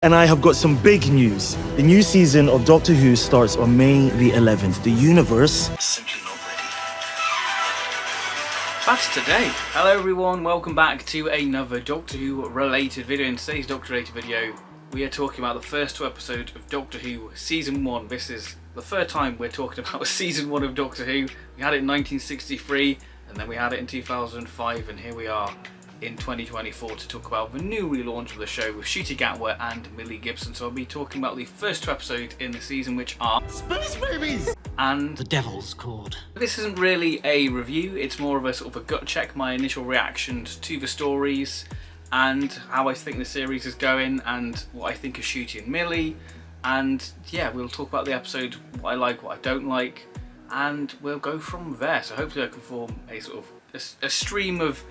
And I have got some big news. The new season of Doctor Who starts on May the 11th. The universe is simply not ready. That's today. Hello everyone, welcome back to another Doctor Who related video. In today's Doctor related video, we are talking about the first two episodes of Doctor Who Season 1. This is the third time we're talking about Season 1 of Doctor Who. We had it in 1963, and then we had it in 2005, and here we are in 2024 to talk about the new relaunch of the show with Ncuti Gatwa and Millie Gibson. So I'll be talking about the first two episodes in the season, which are Space Babies and The Devil's Chord. This isn't really a review, it's more of a sort of a gut check, my initial reactions to the stories and how I think the series is going and what I think of Ncuti and Millie. And yeah, we'll talk about the episode, what I like, what I don't like, and we'll go from there. So hopefully I can form a sort of a stream of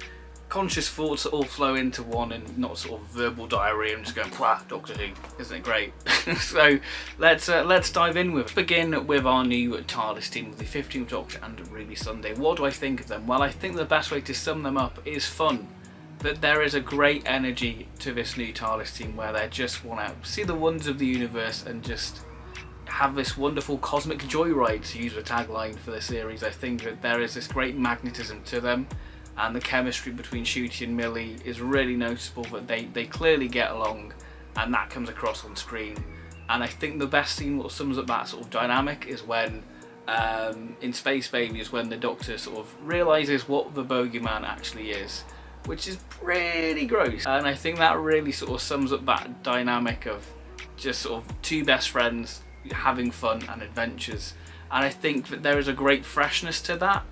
conscious thoughts that all flow into one and not sort of verbal diarrhea and just going, "Pwah, Doctor Who, isn't it great?" So let's dive in with it. Begin with our new TARDIS team with the 15th Doctor and Ruby Sunday. What do I think of them? Well, I think the best way to sum them up is fun. But there is a great energy to this new TARDIS team where they just want to see the wonders of the universe and just have this wonderful cosmic joyride, to use the tagline for the series. I think that there is this great magnetism to them, and the chemistry between Ncuti and Millie is really noticeable, that they clearly get along, and that comes across on screen. And I think the best scene that sums up that sort of dynamic is when in Space Babies, when the Doctor sort of realises what the bogeyman actually is, which is pretty gross. And I think that really sort of sums up that dynamic of just sort of two best friends having fun and adventures. And I think that there is a great freshness to that.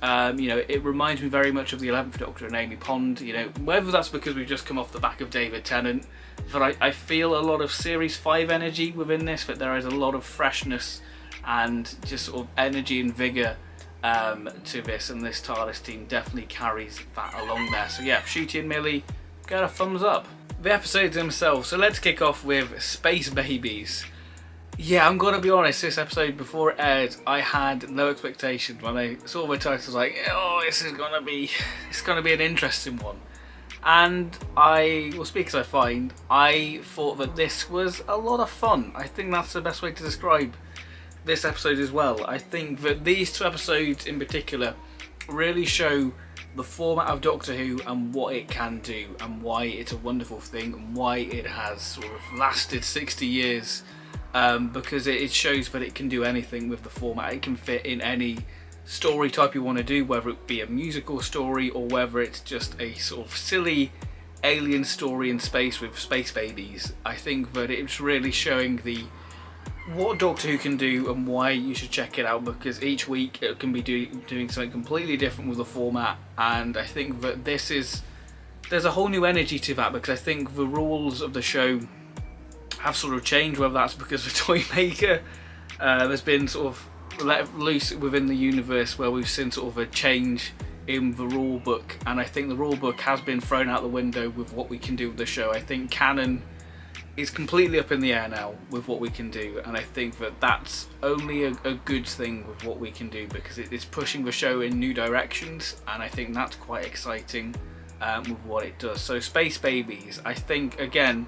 You know, it reminds me very much of the 11th Doctor and Amy Pond, you know, whether that's because we've just come off the back of David Tennant, but I feel a lot of Series 5 energy within this, that there is a lot of freshness and just sort of energy and vigour to this, and this TARDIS team definitely carries that along there. So yeah, Ncuti and Millie, get a thumbs up. The episodes themselves, so let's kick off with Space Babies. Yeah, I'm gonna be honest, this episode before it aired, I had no expectations. When I saw the title, I was like, oh, it's gonna be an interesting one. And I will speak as I find, I thought that this was a lot of fun. I think that's the best way to describe this episode as well. I think that these two episodes in particular really show the format of Doctor Who and what it can do, and why it's a wonderful thing, and why it has sort of lasted 60 years. Because it shows that it can do anything with the format. It can fit in any story type you want to do, whether it be a musical story or whether it's just a sort of silly alien story in space with Space Babies. I think that it's really showing what Doctor Who can do and why you should check it out, because each week it can be doing something completely different with the format. And I think that there's a whole new energy to that, because I think the rules of the show have sort of changed, whether that's because the toy maker has been sort of let loose within the universe, where we've seen sort of a change in the rule book. And I think the rule book has been thrown out the window with what we can do with the show. I think canon is completely up in the air now with what we can do, and I think that that's only a good thing with what we can do, because it is pushing the show in new directions, and I think that's quite exciting with what it does. So Space Babies, I think, again,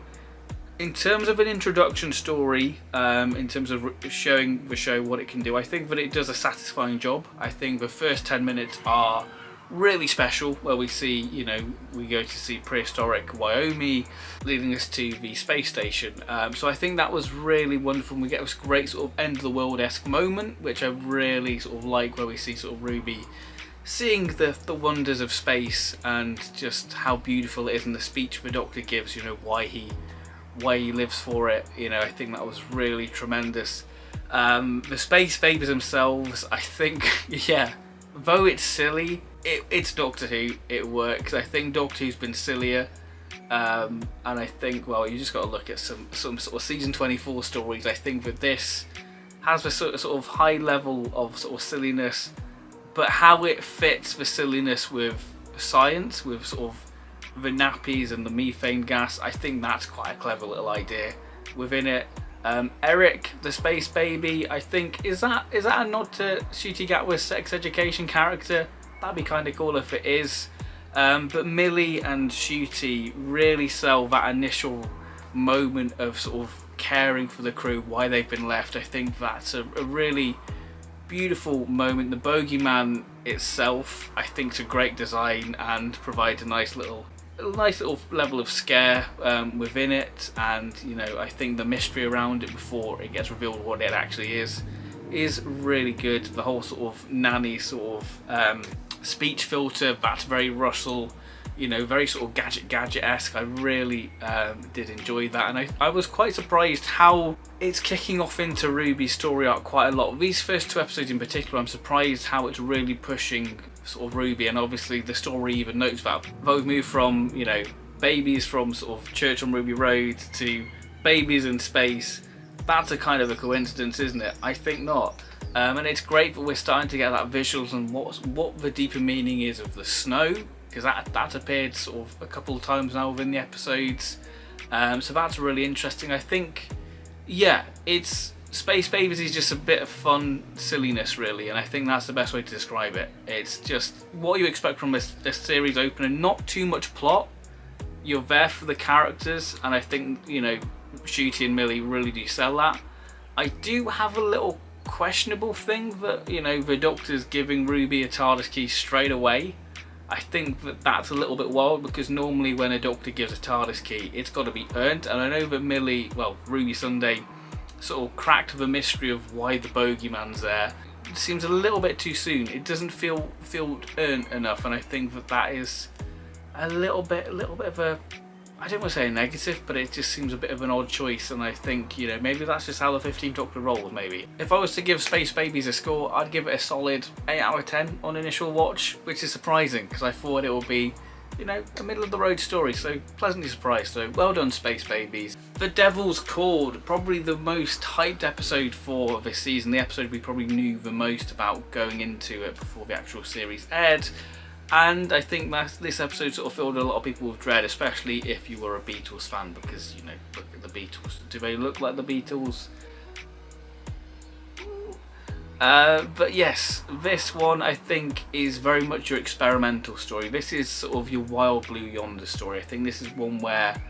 in terms of an introduction story, in terms of showing the show what it can do, I think that it does a satisfying job. I think the first 10 minutes are really special, where we see, you know, we go to see prehistoric Wyoming, leading us to the space station. So I think that was really wonderful, and we get this great sort of end of the world-esque moment, which I really sort of like, where we see sort of Ruby seeing the wonders of space and just how beautiful it is, and the speech the Doctor gives, you know, why he lives for it. You know, I think that was really tremendous. The Space Babies themselves, I think, yeah, though it's silly, it's Doctor Who, it works. I think Doctor Who's been sillier, and I think, well, you just got to look at some sort of season 24 stories. I think that this has a sort of high level of sort of silliness, but how it fits the silliness with science, with sort of the nappies and the methane gas, I think that's quite a clever little idea within it. Eric, the Space Baby, I think, is that a nod to Ncuti Gatwa's sex education character? That'd be kind of cool if it is. But Millie and Ncuti really sell that initial moment of sort of caring for the crew, why they've been left. I think that's a really beautiful moment. The bogeyman itself, I think, is a great design and provides a nice little level of scare within it, and I think the mystery around it before it gets revealed what it actually is really good. The whole sort of nanny sort of speech filter, that's very Russell, very sort of gadget-esque. I really did enjoy that, and I was quite surprised how it's kicking off into Ruby's story arc quite a lot. These first 2 episodes in particular, I'm surprised how it's really pushing sort of Ruby, and obviously the story even notes that they've moved from babies from sort of Church on Ruby Road to babies in space. That's a kind of a coincidence, isn't it? I think not. And it's great that we're starting to get that visuals and what the deeper meaning is of the snow, because that appeared sort of a couple of times now within the episodes. So that's really interesting. I think, yeah, it's Space Babies is just a bit of fun silliness, really, and I think that's the best way to describe it. It's just what you expect from this series opener. Not too much plot. You're there for the characters, and I think Shooty and Millie really do sell that. I do have a little questionable thing that the Doctor's giving Ruby a TARDIS key straight away. I think that's a little bit wild, because normally when a Doctor gives a TARDIS key, it's got to be earned, and I know that Ruby Sunday sort of cracked the mystery of why the bogeyman's there. It seems a little bit too soon. It doesn't feel earned enough, and I think that is a little bit of a, I don't want to say a negative, but it just seems a bit of an odd choice, and I think maybe that's just how the 15th Doctor rolls. Maybe if I was to give Space Babies a score, I'd give it a solid 8 out of 10 on initial watch, which is surprising because I thought it would be a middle of the road story, so pleasantly surprised. So well done, Space Babies. The Devil's Chord, probably the most hyped episode for this season, the episode we probably knew the most about going into it before the actual series aired, and I think that this episode sort of filled a lot of people with dread, especially if you were a Beatles fan, because look at the Beatles. Do they look like the Beatles? But yes, this one I think is very much your experimental story. This is sort of your Wild Blue Yonder story. I think this is one where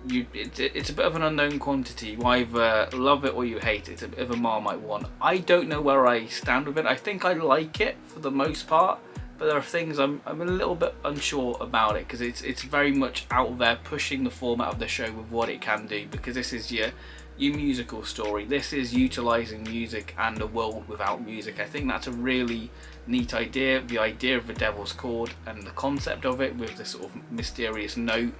it's a bit of an unknown quantity. You either love it or you hate it. It's a bit of a Marmite one. I don't know where I stand with it. I think I like it for the most part, but there are things I'm a little bit unsure about it, because it's very much out there pushing the format of the show with what it can do, because this is your musical story. This is utilising music and a world without music. I think that's a really neat idea. The idea of the Devil's Chord and the concept of it with this sort of mysterious note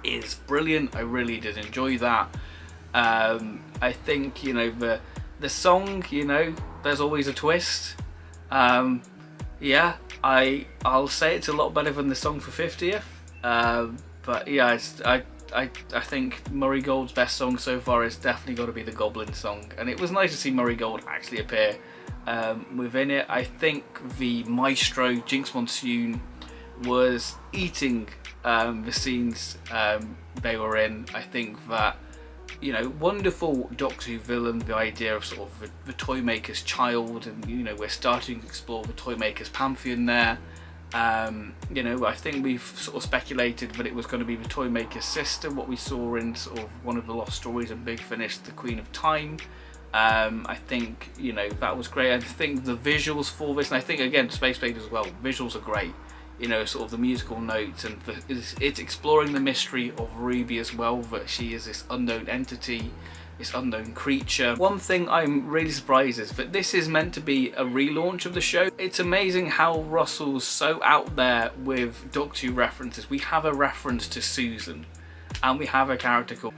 is brilliant. I really did enjoy that. I think the song, there's always a twist. Yeah, I'll say it's a lot better than the song for 50th. But yeah, I think Murray Gold's best song so far has definitely got to be the Goblin song, and it was nice to see Murray Gold actually appear within it. I think the maestro Jinx Monsoon was eating the scenes they were in. I think that wonderful Doctor Who villain, the idea of sort of the Toymaker's child, and we're starting to explore the Toymaker's pantheon there. I think we've sort of speculated that it was going to be the Toymaker's sister, what we saw in sort of one of the lost stories in Big Finish, the Queen of Time. I think that was great. I think the visuals for this, and I think again Space Babies as well, visuals are great. Sort of the musical notes, and it's exploring the mystery of Ruby as well, that she is this unknown entity, this unknown creature. One thing I'm really surprised is that this is meant to be a relaunch of the show. It's amazing how Russell's so out there with Doctor Who references. We have a reference to Susan, and we have a character called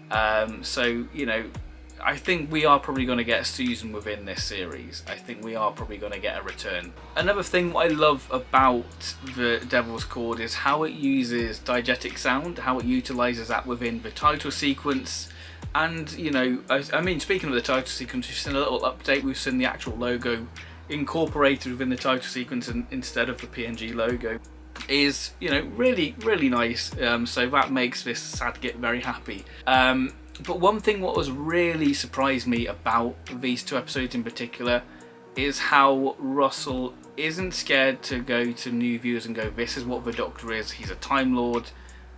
I think we are probably going to get Susan within this series. I think we are probably going to get a return. Another thing what I love about the Devil's Chord is how it uses diegetic sound, how it utilises that within the title sequence. And I mean, speaking of the title sequence, we've seen a little update. We've seen the actual logo incorporated within the title sequence, and instead of the PNG logo is really nice. So that makes this sad git very happy. But one thing what was really surprised me about these 2 episodes in particular is how Russell isn't scared to go to new viewers and go, this is what the Doctor is. He's a Time Lord.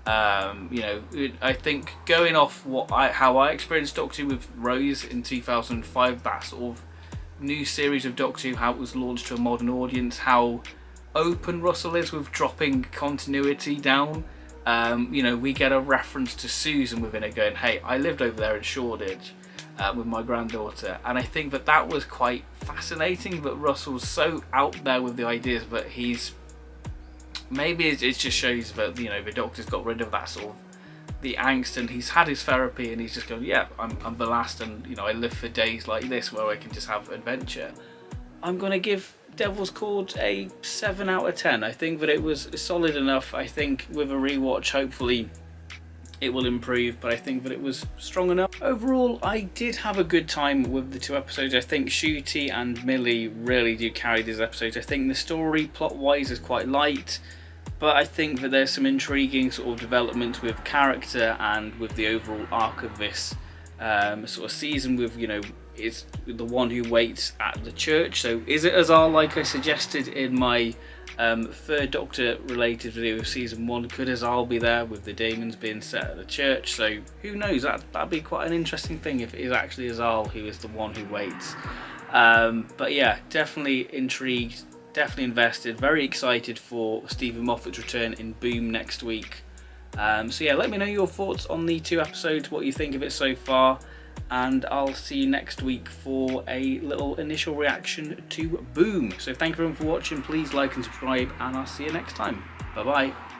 I think going off how I experienced Doctor Who with Rose in 2005, that sort of new series of Doctor Who, how it was launched to a modern audience, how open Russell is with dropping continuity down. We get a reference to Susan within it, going, "Hey, I lived over there in Shoreditch with my granddaughter," and I think that was quite fascinating. But Russell's so out there with the ideas, but maybe it just shows that the Doctor's got rid of that sort of the angst, and he's had his therapy, and he's just going, "Yeah, I'm the last, and I live for days like this where I can just have adventure." I'm gonna give Devil's Chord a 7 out of 10. I think that it was solid enough. I think with a rewatch, hopefully it will improve, but I think that it was strong enough. Overall, I did have a good time with the 2 episodes. I think Ncuti and Millie really do carry these episodes. I think the story, plot-wise, is quite light, but I think that there's some intriguing sort of development with character and with the overall arc of this sort of season with, is the one who waits at the church. So is it Azar, like I suggested in my 3rd Doctor related video of season 1? Could Azar be there with the demons being set at the church? So who knows, that'd be quite an interesting thing if it is actually Azar who is the one who waits. But yeah, definitely intrigued, definitely invested, very excited for Stephen Moffat's return in Boom next week. So yeah, let me know your thoughts on the 2 episodes, what you think of it so far, and I'll see you next week for a little initial reaction to Boom. So thank you everyone for watching, please like and subscribe, and I'll see you next time. Bye bye.